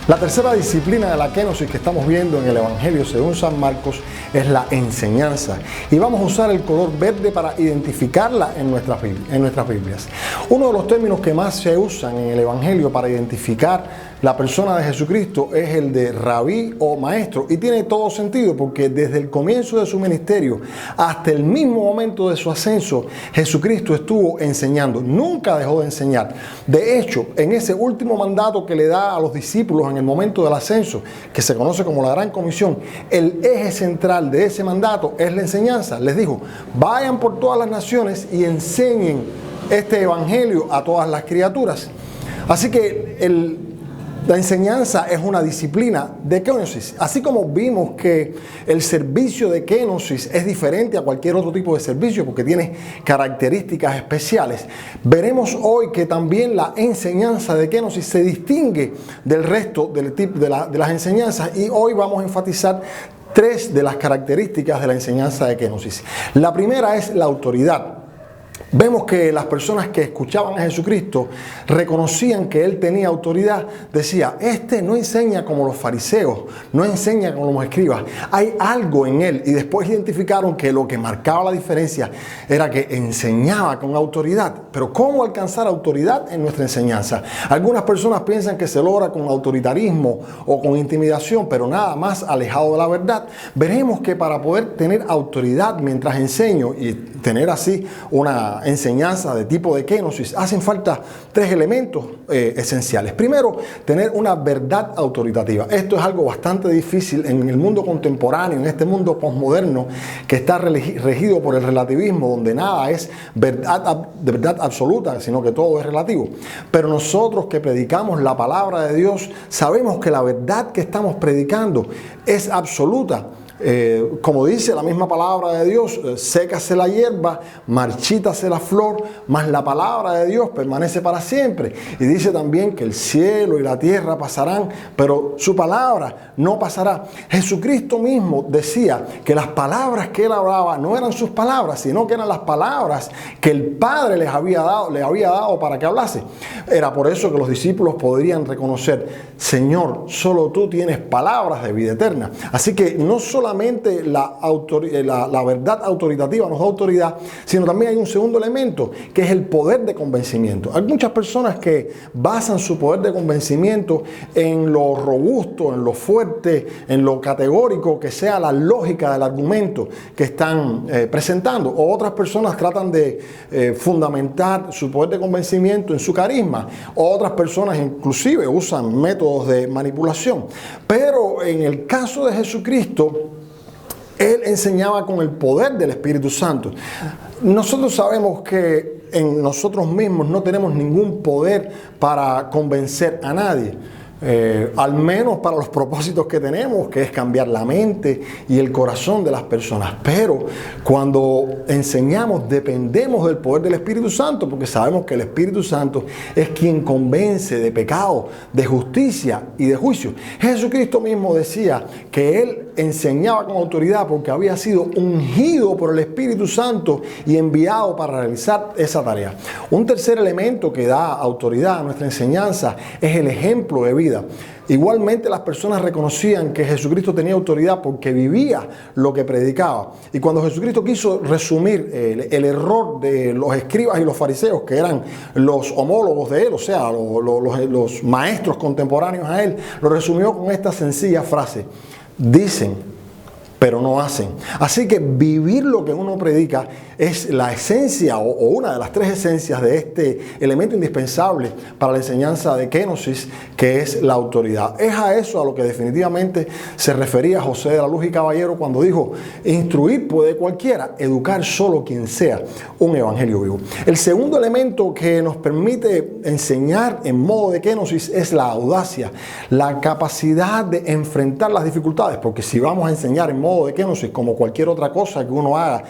La tercera disciplina de la kenosis que estamos viendo en el Evangelio según San Marcos es la enseñanza. Y vamos a usar el color verde para identificarla en nuestras Biblias. Uno de los términos que más se usan en el Evangelio para identificar la persona de Jesucristo es el de rabí o maestro. Y tiene todo sentido porque desde el comienzo de su ministerio hasta el mismo momento de su ascenso, Jesucristo estuvo enseñando. Nunca dejó de enseñar. De hecho, en ese último mandato que le da a los discípulos en el momento del ascenso, que se conoce como la Gran Comisión, el eje central de ese mandato es la enseñanza. Les dijo, vayan por todas las naciones y enseñen este evangelio a todas las criaturas. Así que la enseñanza es una disciplina de kenosis. Así como vimos que el servicio de kenosis es diferente a cualquier otro tipo de servicio porque tiene características especiales, veremos hoy que también la enseñanza de kenosis se distingue del resto de las enseñanzas, y hoy vamos a enfatizar tres de las características de la enseñanza de kenosis. La primera es la autoridad. Vemos que las personas que escuchaban a Jesucristo reconocían que Él tenía autoridad. Decía, este no enseña como los fariseos, no enseña como los escribas. Hay algo en Él. Y después identificaron que lo que marcaba la diferencia era que enseñaba con autoridad. Pero ¿cómo alcanzar autoridad en nuestra enseñanza? Algunas personas piensan que se logra con autoritarismo o con intimidación, pero nada más alejado de la verdad. Veremos que para poder tener autoridad mientras enseño y tener así una enseñanza de tipo de kenosis, hacen falta tres elementos esenciales. Primero, tener una verdad autoritativa. Esto es algo bastante difícil en el mundo contemporáneo, en este mundo posmoderno que está regido por el relativismo, donde nada es de verdad absoluta, sino que todo es relativo. Pero nosotros que predicamos la palabra de Dios, sabemos que la verdad que estamos predicando es absoluta. Como dice la misma palabra de Dios, sécase la hierba, marchítase la flor, mas la palabra de Dios permanece para siempre. Y dice también que el cielo y la tierra pasarán, pero su palabra no pasará. Jesucristo mismo decía que las palabras que Él hablaba no eran sus palabras, sino que eran las palabras que el Padre le había dado para que hablase. Era por eso que los discípulos podrían reconocer, Señor, solo tú tienes palabras de vida eterna. Así que no solamente la verdad autoritativa nos da autoridad, sino también hay un segundo elemento, que es el poder de convencimiento. Hay muchas personas que basan su poder de convencimiento en lo robusto, en lo fuerte, en lo categórico, que sea la lógica del argumento que están presentando. O otras personas tratan de fundamentar su poder de convencimiento en su carisma. O otras personas inclusive usan métodos de manipulación. Pero en el caso de Jesucristo, Él enseñaba con el poder del Espíritu Santo. Nosotros sabemos que en nosotros mismos no tenemos ningún poder para convencer a nadie. Al menos para los propósitos que tenemos, que es cambiar la mente y el corazón de las personas. Pero cuando enseñamos, dependemos del poder del Espíritu Santo, porque sabemos que el Espíritu Santo es quien convence de pecado, de justicia y de juicio. Jesucristo mismo decía que Él enseñaba con autoridad porque había sido ungido por el Espíritu Santo y enviado para realizar esa tarea. Un tercer elemento que da autoridad a nuestra enseñanza es el ejemplo de vida. Igualmente las personas reconocían que Jesucristo tenía autoridad porque vivía lo que predicaba. Y cuando Jesucristo quiso resumir el error de los escribas y los fariseos, que eran los homólogos de Él, o sea, los maestros contemporáneos a Él, lo resumió con esta sencilla frase: dicen, pero no hacen. Así que vivir lo que uno predica es la esencia o una de las tres esencias de este elemento indispensable para la enseñanza de kenosis, que es la autoridad. Es a eso a lo que definitivamente se refería José de la Luz y Caballero cuando dijo: instruir puede cualquiera, educar solo quien sea un evangelio vivo. El segundo elemento que nos permite enseñar en modo de kenosis es la audacia, la capacidad de enfrentar las dificultades, porque si vamos a enseñar en modo modo de kenosis, como cualquier otra cosa que uno haga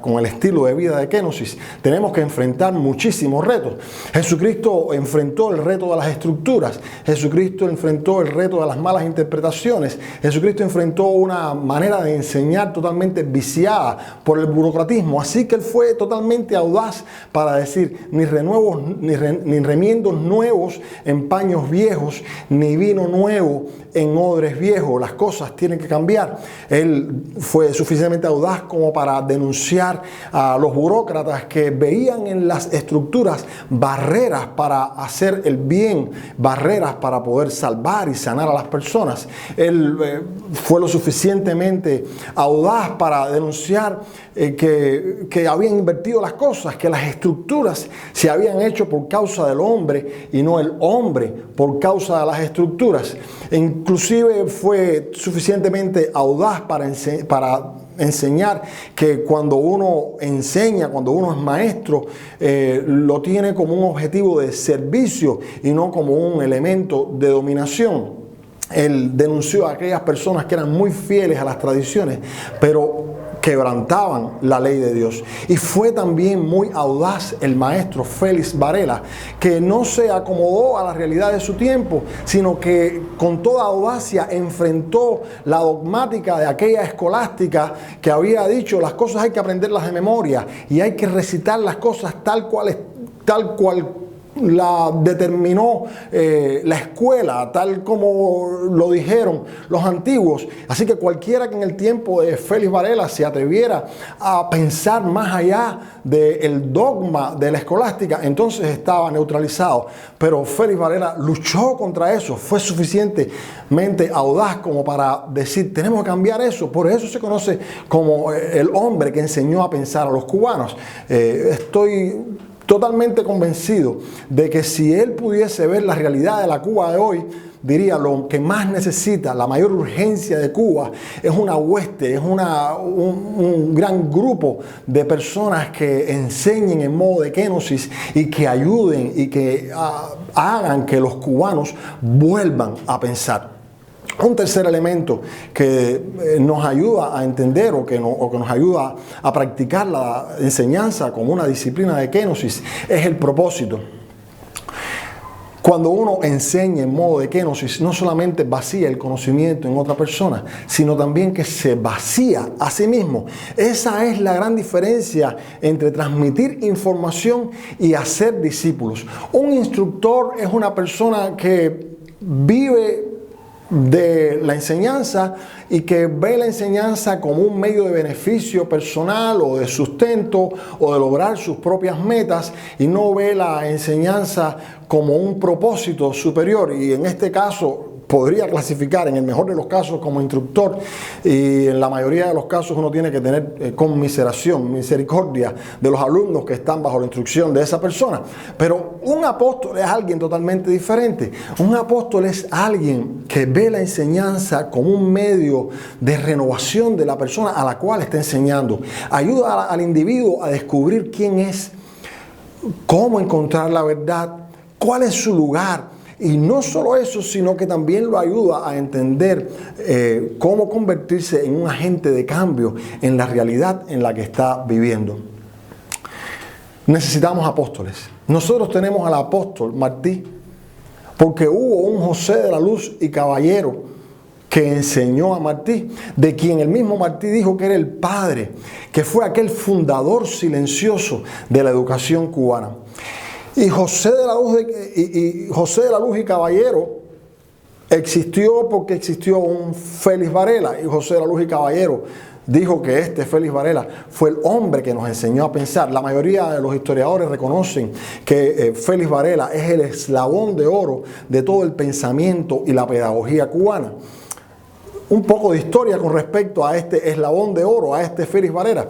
con el estilo de vida de kenosis, tenemos que enfrentar muchísimos retos. Jesucristo enfrentó el reto de las estructuras, Jesucristo enfrentó el reto de las malas interpretaciones, Jesucristo enfrentó una manera de enseñar totalmente viciada por el burocratismo, así que él fue totalmente audaz para decir ni remiendos nuevos en paños viejos, ni vino nuevo en odres viejos. Las cosas tienen que cambiar. Él fue suficientemente audaz como para denunciar a los burócratas que veían en las estructuras barreras para hacer el bien, barreras para poder salvar y sanar a las personas. Él fue lo suficientemente audaz para denunciar que habían invertido las cosas, que las estructuras se habían hecho por causa del hombre y no el hombre por causa de las estructuras. Inclusive fue suficientemente audaz para enseñar que cuando uno enseña, cuando uno es maestro, lo tiene como un objetivo de servicio y no como un elemento de dominación. Él denunció a aquellas personas que eran muy fieles a las tradiciones, pero quebrantaban la ley de Dios. Y fue también muy audaz el maestro Félix Varela, que no se acomodó a la realidad de su tiempo, sino que con toda audacia enfrentó la dogmática de aquella escolástica que había dicho: las cosas hay que aprenderlas de memoria y hay que recitar las cosas tal cual la determinó la escuela, tal como lo dijeron los antiguos. Así que cualquiera que en el tiempo de Félix Varela se atreviera a pensar más allá del dogma de la escolástica, entonces estaba neutralizado. Pero Félix Varela luchó contra eso, fue suficientemente audaz como para decir: tenemos que cambiar eso. Por eso se conoce como el hombre que enseñó a pensar a los cubanos. Estoy totalmente convencido de que si él pudiese ver la realidad de la Cuba de hoy, diría: lo que más necesita, la mayor urgencia de Cuba es una hueste, es un gran grupo de personas que enseñen en modo de kenosis y que ayuden y que hagan que los cubanos vuelvan a pensar. Un tercer elemento que nos ayuda a entender o que nos ayuda a practicar la enseñanza como una disciplina de kenosis es el propósito. Cuando uno enseña en modo de kenosis, no solamente vacía el conocimiento en otra persona, sino también que se vacía a sí mismo. Esa es la gran diferencia entre transmitir información y hacer discípulos. Un instructor es una persona que vive de la enseñanza y que ve la enseñanza como un medio de beneficio personal o de sustento o de lograr sus propias metas, y no ve la enseñanza como un propósito superior. Y en este caso podría clasificar en el mejor de los casos como instructor, y en la mayoría de los casos uno tiene que tener conmiseración, misericordia de los alumnos que están bajo la instrucción de esa persona. Pero un apóstol es alguien totalmente diferente. Un apóstol es alguien que ve la enseñanza como un medio de renovación de la persona a la cual está enseñando. Ayuda al individuo a descubrir quién es, cómo encontrar la verdad, cuál es su lugar. Y no solo eso, sino que también lo ayuda a entender cómo convertirse en un agente de cambio en la realidad en la que está viviendo. Necesitamos apóstoles. Nosotros tenemos al apóstol Martí, porque hubo un José de la Luz y Caballero que enseñó a Martí, de quien el mismo Martí dijo que era el padre, que fue aquel fundador silencioso de la educación cubana. Y José de la Luz y Caballero existió porque existió un Félix Varela, y José de la Luz y Caballero dijo que este Félix Varela fue el hombre que nos enseñó a pensar. La mayoría de los historiadores reconocen que Félix Varela es el eslabón de oro de todo el pensamiento y la pedagogía cubana. Un poco de historia con respecto a este eslabón de oro, a este Félix Varela.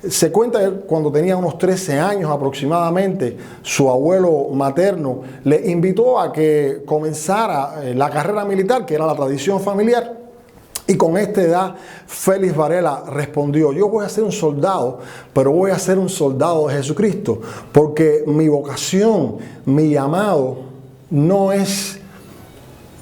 Se cuenta que cuando tenía unos 13 años aproximadamente, su abuelo materno le invitó a que comenzara la carrera militar, que era la tradición familiar. Y con esta edad, Félix Varela respondió: yo voy a ser un soldado, pero voy a ser un soldado de Jesucristo, porque mi vocación, mi llamado, no es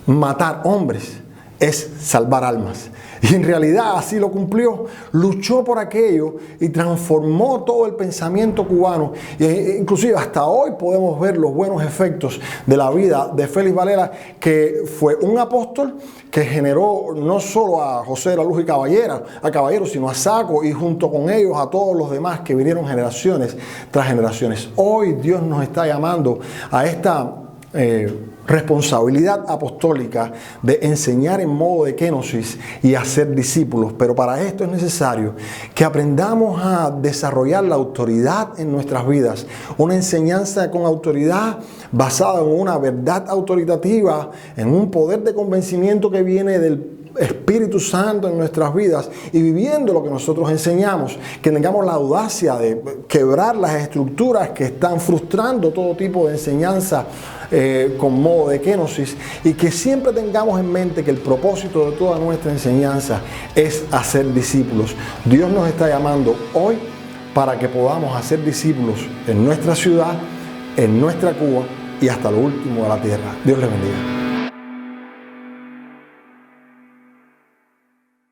matar hombres, es salvar almas. Y en realidad así lo cumplió. Luchó por aquello y transformó todo el pensamiento cubano. E inclusive hasta hoy podemos ver los buenos efectos de la vida de Félix Varela, que fue un apóstol que generó no solo a José de la Luz y Caballero, sino a Saco, y junto con ellos a todos los demás que vinieron generaciones tras generaciones. Hoy Dios nos está llamando a esta responsabilidad apostólica de enseñar en modo de kenosis y hacer discípulos, pero para esto es necesario que aprendamos a desarrollar la autoridad en nuestras vidas, una enseñanza con autoridad basada en una verdad autoritativa, en un poder de convencimiento que viene del Espíritu Santo en nuestras vidas, y viviendo lo que nosotros enseñamos, que tengamos la audacia de quebrar las estructuras que están frustrando todo tipo de enseñanza con modo de kenosis, y que siempre tengamos en mente que el propósito de toda nuestra enseñanza es hacer discípulos. Dios nos está llamando hoy para que podamos hacer discípulos en nuestra ciudad, en nuestra Cuba y hasta lo último de la tierra. Dios les bendiga.